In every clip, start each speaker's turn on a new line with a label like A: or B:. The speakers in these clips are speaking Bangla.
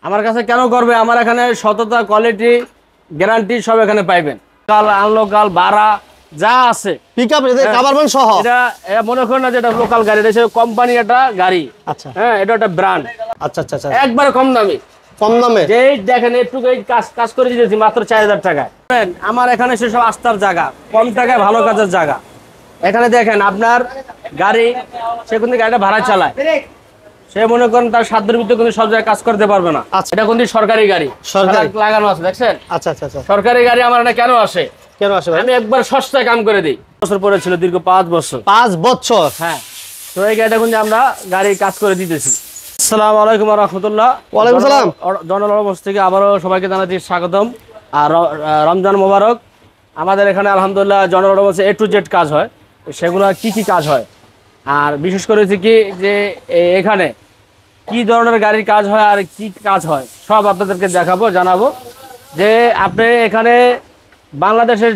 A: আমার কাছে কেন করবে? আমার এখানে সততা, কোয়ালিটি, গ্যারান্টি সব এখানে পাইবেন। কাল আনলোকাল ভাড়া যা আছে
B: পিকআপ কভারম্যান সহ।
A: এটা মনে করেন না যে এটা লোকাল গাড়ি, এটা কোম্পানি একটা গাড়ি।
B: আচ্ছা
A: হ্যাঁ, এটা একটা ব্র্যান্ড।
B: আচ্ছা আচ্ছা আচ্ছা,
A: একবার কম দামি।
B: কম দামে
A: যে দেখেন একটু কাজ করে দিয়েছি মাত্র 4000 টাকায়। আমার এখানে সেসব আস্থার জায়গা, কম টাকায় ভালো কাজের জায়গা। এখানে দেখেন আপনার গাড়ি, সে কিন্তু গাড়িটা ভাড়া চালায়, সে মনে করেন তার সাধ্যের ভিতরে কিন্তু সব জায়গায় কাজ করতে পারবে না। এটা কিন্তু সরকারি গাড়ি, সরকারি লাগানো আছে, দেখছেন?
B: আচ্ছা আচ্ছা আচ্ছা,
A: সরকারি গাড়ি আমার এটা কেন আসে?
B: কেন আসে ভাই?
A: আমি একবার সস্তায় কাম করে দিই। বছর পরে ছিল, দীর্ঘ 5 বছর।
B: 5 বছর?
A: হ্যাঁ। তো এই গাড়িটা কিন্তু আমরা গাড়ি কাজ করে দিতেছি। আসসালামু আলাইকুম ওয়া রাহমাতুল্লাহ।
B: ওয়ালাইকুম সালাম।
A: জনলমস থেকে আবারও সবাইকে জানাচ্ছি স্বাগতম আর রমজান মোবারক। আমাদের এখানে আলহামদুলিল্লাহ জনলমসে A to Z কাজ হয়। সেগুলো কি কাজ হয়, আর বিশেষ করে কি যে এখানে কি ধরনের গাড়ির কাজ হয় আর কি কাজ হয় সব আপনাদেরকে দেখাবো, জানাবো। যে আপনি এখানে বাংলাদেশের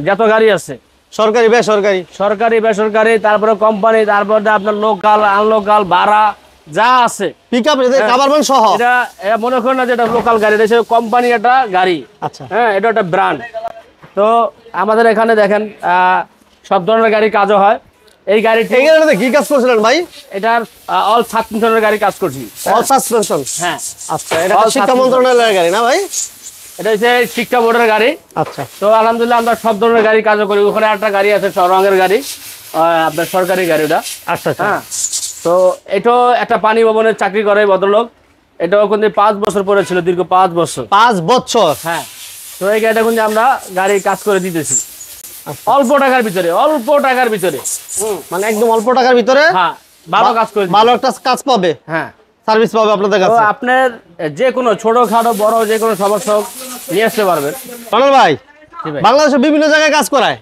A: যত গাড়ি আছে,
B: সরকারি বেসরকারি,
A: সরকারি বেসরকারি, তারপরে কোম্পানি, তারপরে আপনার লোকাল আনলোকাল ভাড়া যা আছে,
B: পিকআপ কভারম্যান সহ।
A: এটা মনে করেন না যে এটা লোকাল গাড়ি, এটা কোম্পানি একটা গাড়ি।
B: আচ্ছা,
A: হ্যাঁ, এটা একটা ব্র্যান্ড। তো আমাদের এখানে দেখেন সব ধরনের গাড়ি কাজও হয়। এই গাড়িটি
B: কি কাজ করছিলেন ভাই?
A: এটার অল সাসপেনশনের গাড়ি কাজ করছি।
B: All suspension?
A: হ্যাঁ।
B: আচ্ছা, এটা শিক্ষা মন্ত্রণালয়ের গাড়ি না ভাই?
A: এটা হচ্ছে শিক্ষা বোর্ডের গাড়ি।
B: আচ্ছা।
A: তো আলহামদুলিল্লাহ আমরা সব ধরনের গাড়ি কাজও করি। ওখানে একটা গাড়ি আছে রঙের গাড়ি, আপনার সরকারি গাড়ি ওটা।
B: আচ্ছা।
A: হ্যাঁ। তো এটাও একটা পানি ভবনের চাকরি করে ভদ্রলোক। এটাও কিন্তু 5 বছর পরে ছিল, দীর্ঘ 5 বছর।
B: 5 বছর?
A: হ্যাঁ। তো এই গাড়িটা কিন্তু আমরা গাড়ির কাজ করে দিতেছি অল্প টাকার ভিতরে, অল্প টাকার ভিতরে।
B: মানে একদম অল্প টাকার ভিতরে?
A: হ্যাঁ, ভালো কাজ করে,
B: ভালো একটা কাজ পাবে।
A: হ্যাঁ,
B: সার্ভিস পাবে আপনাদের
A: তো
B: কাছে।
A: আপনার যে কোনো ছোটখাটো বড় যে কোনো সমস্যা নিয়ে আসতে পারবেন।
B: রনল ভাই, বাংলাদেশে বিভিন্ন জায়গায় কাজ করায়,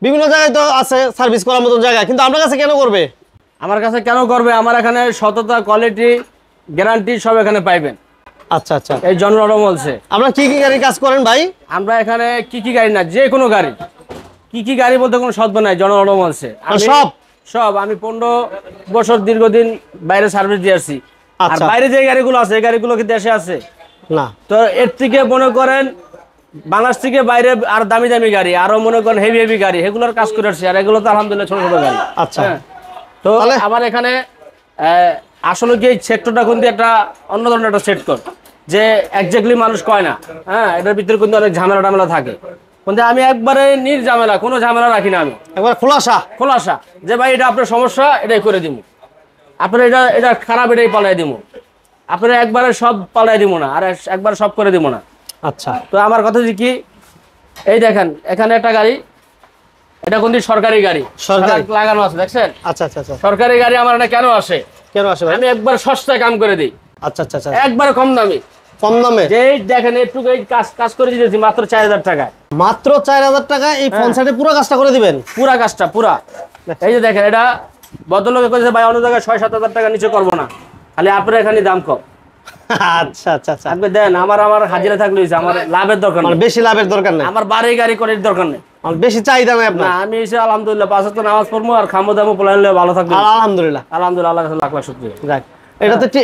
B: বিভিন্ন জায়গায় তো আছে সার্ভিস করার মতন জায়গা, কিন্তু আপনার কাছে কেন করবে?
A: আমার কাছে কেন করবে? আমার এখানে সততা, কোয়ালিটি, গ্যারান্টি সব এখানে পাইবেন।
B: আচ্ছা আচ্ছা।
A: এই জনরম বলছে।
B: আপনারা কি গাড়ি কাজ করেন ভাই?
A: আমরা এখানে কি গাড়ি না, যে কোনো গাড়ি। কি গাড়ি বলতে কোনো শব্দ নাই, জনরম বলছে সব। আমি 15 বছর দীর্ঘদিন বাইরে সার্ভিস দিয়ে আসছি। আর বাইরে যে গাড়িগুলো আছে, এই গাড়িগুলো কি দেশে আছে?
B: না।
A: তো এর থেকে মনে করেন বাংলাদেশ থেকে বাইরে আর দামি দামি গাড়ি, আরো মনে করেন হেভি গাড়ি, এগুলোর কাজ করে আসছি। আর এগুলো তো আলহামদুলিল্লাহ ছোট ছোট গাড়ি।
B: আচ্ছা।
A: তো আমার এখানে আসলে কি এই সেক্টরটা কিন্তু একটা অন্য ধরনের একটা সেক্টর, যে একজাক্টলি মানুষ কয় না। হ্যাঁ, এটার ভিতরে কিন্তু অনেক ঝামেলা থাকে, কিন্তু আমি একবারে নির্ঝামেলা, কোনো ঝামেলা রাখি না। আমি একবার খোলাসা যে ভাই এটা আপনার সমস্যা, এটাই করে দিব। আপনার এটা খারাপ, এটাই পালাই দিব। আপনার একবারে সব পালাই দিব না, আর একবার সব করে দিব না।
B: আচ্ছা।
A: তো আমার কথা যে কি, এই দেখেন এখানে একটা গাড়ি, এটা কিন্তু সরকারি গাড়ি, সরকারি লাগানো আছে, দেখছেন?
B: আচ্ছা আচ্ছা আচ্ছা।
A: সরকারি গাড়ি আমার এটা কেন আসে ভাই? আমি একবার সস্তায় কাম করে দিই।
B: আচ্ছা আচ্ছা আচ্ছা।
A: একবার কম দামে। যে দেখেন একটু কাজ করে দিয়েছি মাত্র 4000 টাকায়।
B: মাত্র 4000 টাকা এই ফোন সাইডে পুরো কাজটা করে দিবেন? পুরো কাজটা।
A: এই যে দেখেন, এটা ভদ্রলোকে কইছে ভাই অন্য জায়গায় 6-7 টাকা নিচে করবো না, খালি আপনার এখানে দাম কম।
B: আচ্ছা আচ্ছা আচ্ছা।
A: আপনি দেন, আমার হাজিরা থাকলে আমার লাভের দরকার নেই,
B: বেশি লাভের দরকার নেই,
A: আমার বাড়ি গাড়ি করে দরকার নেই,
B: বেশি চাহিদা নাই আপনার।
A: আমি এসে আলহামদুলিল্লাহ 5 ওয়াক্ত নামাজ পড়বো আর খামো দামো পোলাইলে ভালো থাকবে।
B: আলহামদুলিল্লাহ
A: আল্লাহ কাছে লাখ শুকরিয়া।
B: যাক,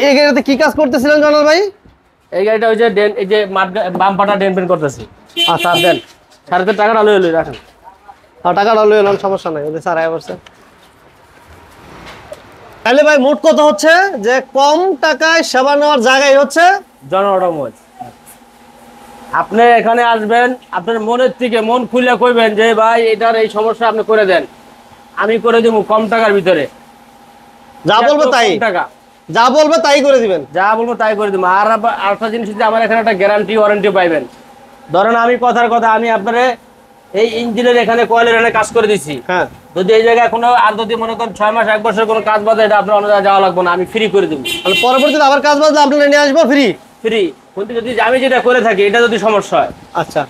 B: এই গাড়িতে কি কাজ করতেছিলেন জনাল ভাই?
A: এই গাড়িটা ওই যে এই যে বাম্পারটা ডেন্ট করতেছি। আচ্ছা দেন, 3.5 টাকাটা লই রাখেন।
B: টাকাটা লই এলাম, সমস্যা নাই, ওদের স্যার আয় করছে। তাহলে ভাই মোট কত হচ্ছে যে কম টাকায় সেবা নেওয়ার জায়গায় হচ্ছে
A: জনরমজ। আপনি এখানে আসবেন, আপনার মনের থেকে মন খুলে কইবেন যে ভাই এটার এই সমস্যা আপনি করে দেন, আমি করে দিব কম টাকার ভিতরে।
B: যা বলবো তাই, যা বলবে তাই করে দিবেন,
A: যা বলবো তাই করে দিব। আর আরেকটা জিনিস হচ্ছে, আমার এখানে একটা গ্যারান্টি ওয়ারেন্টি পাইবেন। ধরেন আমি কথার কথা, আমি আপনারে এই ইঞ্জিনের এখানে কয়েলের এখানে কাজ করে দিচ্ছি।
B: হ্যাঁ,
A: যদি এই জায়গায় কোনো আর যদি মনে করেন 6 মাস 1 বছর কোনো কাজ বাদে, এটা আপনার অন্য জায়গায় যাওয়া লাগবে না, আমি ফ্রি করে দেবো।
B: তাহলে পরবর্তীতে আবার কাজ বাদলে আপনারা নিয়ে আসবো ফ্রি।
A: কিন্তু যদি আমি যেটা করে থাকি, এটা যদি সমস্যা হয়,
B: আচ্ছা,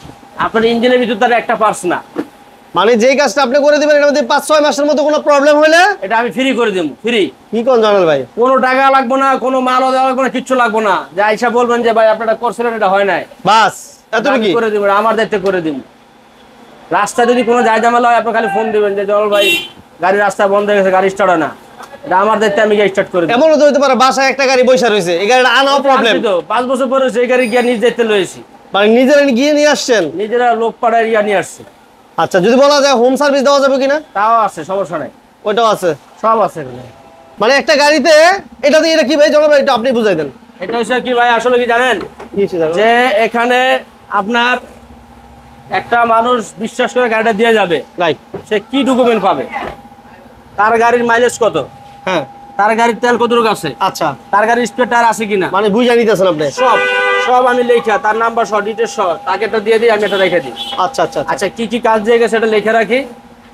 A: আপনার ইঞ্জিনের ভিতর তার একটা পার্টস না,
B: মানে যেই কাজটা আপনি করে দিবেন এর মধ্যে 5-6 মাসের মধ্যে কোনো প্রবলেম হলে
A: এটা আমি ফ্রি করে দেবো।
B: কি কোন জনাল ভাই?
A: কোনো টাকা লাগবে না, কোনো মালও দেওয়া লাগবে না, কিচ্ছু লাগবে না। যে আইসা বলবেন যে ভাই আপনারা করছিলেন, এটা হয় নাই,
B: বাস এতটুকুই
A: করে দিব, আমার দায়িত্ব করে দিব। রাস্তায় যদি কোনো ঝামেলা হয়, আপনি খালি ফোন দিবেন যে জল ভাই গাড়ি রাস্তা বন্ধ হয়ে গেছে, গাড়ি স্টার্ট হয় না, এটা আমার দায়িত্বে আমি স্টার্ট করে দিই।
B: এমনও তো হতে পারে বাসায় একটা গাড়ি বসে রয়েছে, এই গাড়িটা আনাও প্রবলেম।
A: 5 বছর পরে সেই গাড়ি গিয়ে নিজ দায়িত্বে লয়েছি,
B: মানে নিজেরা গিয়ে নিয়ে আসছেন?
A: নিজেরা লোক পাড়ায় গিয়ে নিয়ে আসছি।
B: আচ্ছা, যদি বলা যায় হোম সার্ভিস দেওয়া যাবে কিনা?
A: তাও আছে, সমস্যা নাই,
B: ওইটাও আছে,
A: সব আছে।
B: মানে একটা গাড়িতে এটা দিয়ে এটা কি ভাই জনাব, এটা আপনি বুঝাই দেন।
A: এটা হচ্ছে কি ভাই, আসলে কি জানেন যে এখানে আপনার একটা মানুষ বিশ্বাস করে গাড়িটা দিয়ে যাবে,
B: রাইট,
A: সে কি ডকুমেন্ট পাবে, তার গাড়ির মাইলেজ কত,
B: হ্যাঁ,
A: তার গাড়ির তেল কতটুকু আছে,
B: আচ্ছা,
A: তার গাড়ির স্পেয়ার টায়ার আছে কিনা,
B: মানে বুঝাই নিতেছেন আপনি
A: সব সব আমি লেখা, তার নাম্বার সহ ডিটেলস সহ তাকে এটা দিয়ে দিই, আমি এটা রেখে দিই।
B: আচ্ছা আচ্ছা আচ্ছা।
A: আচ্ছা, কি কি কাজ দিয়ে গেছে সেটা লিখে রাখি,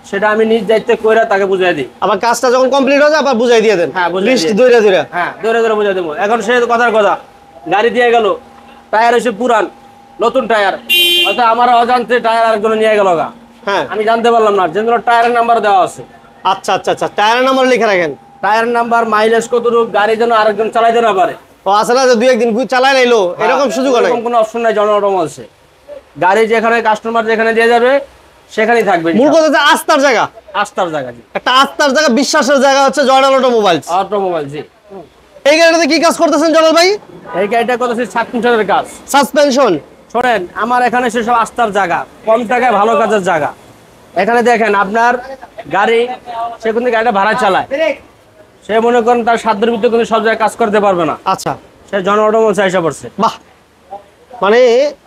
A: সেটা আমি নিজ দায়িত্বে কইরা তাকে বুঝিয়ে দিই।
B: আবার কাজটা যখন কমপ্লিট হয়ে যায় আবার বুঝাই দিয়ে দেন।
A: হ্যাঁ, বুঝিয়ে
B: লিস্ট
A: দিই।
B: দইরা দইরা,
A: হ্যাঁ, ধরে ধরে বুঝিয়ে দেবো। এখন সে কথার কথা, গাড়ি দিয়ে গেল, টায়ার হচ্ছে পুরান, নতুন টায়ার, হয়তো আমার অজান্তে টায়ার আরেকজন নিয়ে গেল গা,
B: হ্যাঁ,
A: আমি জানতে পারলাম না, যেন টায়ারের নাম্বার দেওয়া আছে।
B: আচ্ছা আচ্ছা আচ্ছা, টায়ারের নাম্বার লিখে রাখেন।
A: টায়ার নাম্বার, মাইলেজ কতটুকু, গাড়ি যেন আরেকজন চালাইতে না পারে।
B: ও আসলে যে দুই একদিন চালায় নাইলো এরকম সুযোগ নাই?
A: এরকম কোনো অপশন নাই জন অটোমোবাইলসে। গাড়ি যেখানে কাস্টমার যেখানে দিয়ে যাবে সেখানেই থাকবে।
B: মূল কথা হচ্ছে আস্থার জায়গা,
A: আস্থার জায়গা, জি,
B: একটা আস্থার জায়গা, বিশ্বাসের জায়গা হচ্ছে জয়নাল অটোমোবাইলস।
A: অটোমোবাইল, জি।
B: এই গাড়িটাতে কি কাজ করতেছেন জয়নাল ভাই?
A: এই গাড়িটা করতেছি সাসপেনশনের কাজ।
B: সাসপেনশন।
A: শোনেন, আমার এখানে সেসব আস্থার জায়গা, কম টাকায় ভালো কাজের জায়গা। এখানে দেখেন, আপনার গাড়ি, সে কিন্তু গাড়িটা ভাড়া চালায়, সে মনে করেন তার সাধ্যের ভিতরে কিন্তু সব জায়গায় কাজ করতে পারবে না,
B: আচ্ছা,
A: সে জন অটোমোবাইলসে এসে পড়ছে।
B: বাহ, মানে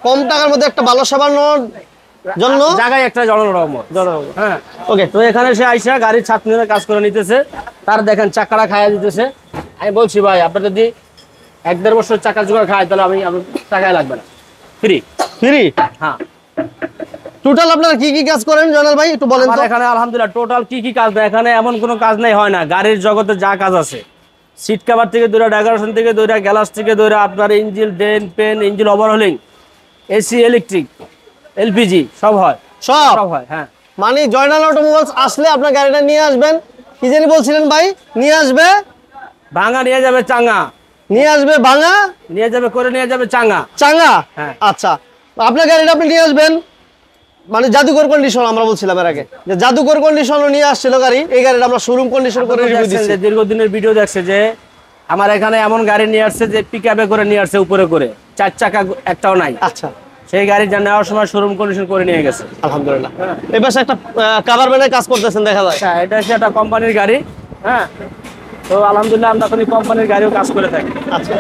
B: কম টাকার মধ্যে একটা ভালো সেবা নেওয়ার জন্য
A: জায়গায় একটা জন অটোমোবাইল। হ্যাঁ,
B: ওকে।
A: তো এখানে সে আইসা গাড়ির ছাত্রীরা কাজ করে নিতেছে, তার দেখেন চাকাটা খাইয়া দিতেছে। আমি বলছি ভাই, আপনার যদি 1-1.5 বছর চাকা জোগাড় খায়, তাহলে আমি টাকায় লাগবে না, ফ্রি।
B: ফ্রি?
A: হ্যাঁ।
B: টোটাল আপনারা কি কি কাজ করেন জয়নাল ভাই একটু বলেন তো?
A: আমার এখানে আলহামদুলিল্লাহ টোটাল কি কি কাজ, এখানে এমন কোনো কাজ নেই হয় না। গাড়ির জগতে যা কাজ আছে, সিট কভার থেকে দৌড়া, ডেকোরেশন থেকে দৌড়া, গ্লাস থেকে দৌড়া, আপনার engine drain pan, engine overhauling, AC, electric, LPG, সব হয়,
B: সব
A: সব হয়। হ্যাঁ,
B: মানে জয়নাল অটোমোবাইলস আসলে আপনার গাড়িটা নিয়ে আসবেন, কি জানি বলছিলেন ভাই? নিয়ে আসবে
A: ভাঙা নিয়ে যাবে চাঙ্গা,
B: নিয়ে আসবে ভাঙা,
A: নিয়ে যাবে করে নিয়ে যাবে চাঙ্গা।
B: চাঙ্গা?
A: হ্যাঁ।
B: আচ্ছা, আপনার গাড়িটা আপনি নিয়ে আসবেন, মানে জাদুঘর কন্ডিশন আমরা বলছিলাম এর আগে, যে জাদুঘর কন্ডিশনও নিয়ে আসছিল গাড়ি। এই গাড়িটা আমরা শোরুম কন্ডিশন করে রিভিউ
A: দেখছেন
B: দিচ্ছি।
A: যে দীর্ঘদিনের ভিডিও দেখছে যে আমার এখানে এমন গাড়ি নিয়ে আসছে যে পিকআপে করে নিয়ে আসছে, উপরে করে, 4 চাকা একটাও নাই।
B: আচ্ছা,
A: সেই গাড়ি যা নেওয়ার সময় শোরুম কন্ডিশন করে নিয়ে গেছে।
B: আলহামদুলিল্লাহ। এই পাশে একটা কাভার ব্যানের কাজ করতেছেন দেখা যায়।
A: আচ্ছা, এটা হচ্ছে একটা কোম্পানির গাড়ি। হ্যাঁ, তো আলহামদুলিল্লাহ আমরা এখন কোম্পানির গাড়িও কাজ করে থাকি।
B: আচ্ছা,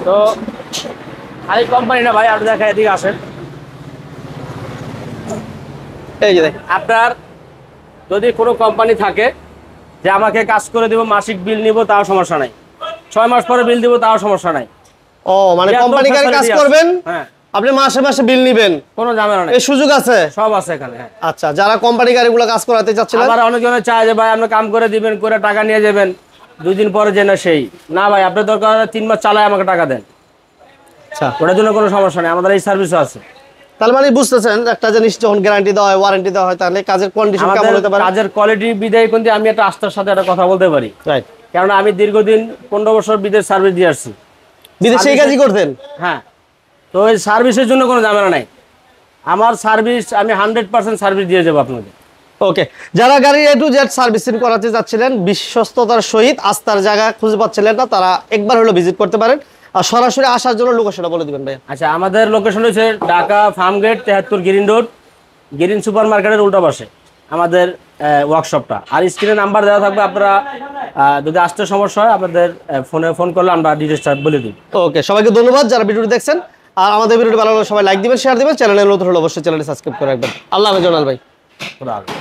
A: তো খালি কোম্পানি না ভাই, আপনি দেখা এদিকে আসেন।
B: এই যে দেখেন,
A: আপনার যদি কোনো কোম্পানি থাকে যে আমাকে কাজ করে দিব, মাসিক বিল নিব, তাও সমস্যা নাই, 6 মাস পরে বিল দিব, তাও সমস্যা নাই।
B: ও মানে
A: এত
B: কোম্পানি গাড়ি কাজ
A: facility
B: করবেন,
A: হ্যাঁ,
B: আপনি মাসে মাসে বিল নিবেন,
A: কোনো ঝামেলা নেই,
B: এই সুযোগ আছে?
A: সব আছে এখানে। হ্যাঁ,
B: আচ্ছা, যারা কোম্পানি গাড়িগুলো কাজ করাতে চাচ্ছিলেন,
A: আবার অনেকজনে চায় যে ভাই আপনি কাম করে দিবেন, করে টাকা নিয়ে যাবেন, 2 দিন পরে যে না সেই না, ভাই আপনার দরকার 3 মাস চালায় আমাকে টাকা দেন,
B: আচ্ছা,
A: ওটার জন্য কোনো সমস্যা নেই, আমাদের এই সার্ভিসও আছে।
B: তার মানে বুঝতেছেন একটা জিনিস যখন গ্যারান্টি দেওয়া হয়, ওয়ারেন্টি দেওয়া হয়, তাহলে কাজের কন্ডিশন কেমন
A: আমাদের
B: হতে পারে?
A: কাজের কোয়ালিটি বিদায় কিন্তু আমি একটা আস্থার সাথে একটা কথা বলতে পারি,
B: রাইট।
A: কারণ আমি দীর্ঘদিন 15 বছর বিদেশ সার্ভিস দিয়ে আসছি।
B: বিদেশে এই কাজই করতেন?
A: হ্যাঁ, তো এই সার্ভিসের জন্য কোনো ঝামেলা নাই, আমার সার্ভিস আমি 100% সার্ভিস দিয়ে যাবো আপনাকে।
B: ওকে, যারা গাড়ি A to Z সার্ভিসিং করাতে যাচ্ছিলেন, বিশ্বস্ততার সহিত আস্থার জায়গা খুঁজে পাচ্ছিলেন না, তারা একবার হলো ভিজিট করতে পারেন। আর সরাসরি আসার জন্য লোকেশনটা বলে দিবেন ভাইয়া।
A: আচ্ছা, আমাদের লোকেশন হচ্ছে Dhaka Farmgate 73 green road, green super মার্কেটের উল্টা পাশে আমাদের ওয়ার্কশপটা। আর স্ক্রিনে নাম্বার দেওয়া থাকবে, আপনারা যদি আসতে সমস্যা হয় আপনাদের ফোন করলে আমরা ডিটেলসটা বলে দিই।
B: ওকে, সবাইকে ধন্যবাদ যারা ভিডিওটি দেখছেন। আর আমাদের ভিডিওটি ভালো লাগলে সবাই লাইক দিবেন, শেয়ার দিবেন, চ্যানেলে নতুন হলে অবশ্যই চ্যানেলটি সাবস্ক্রাইব করে রাখবেন। আল্লাহ হাফেজ জয়নাল ভাই।
A: খোদা হাফেজ।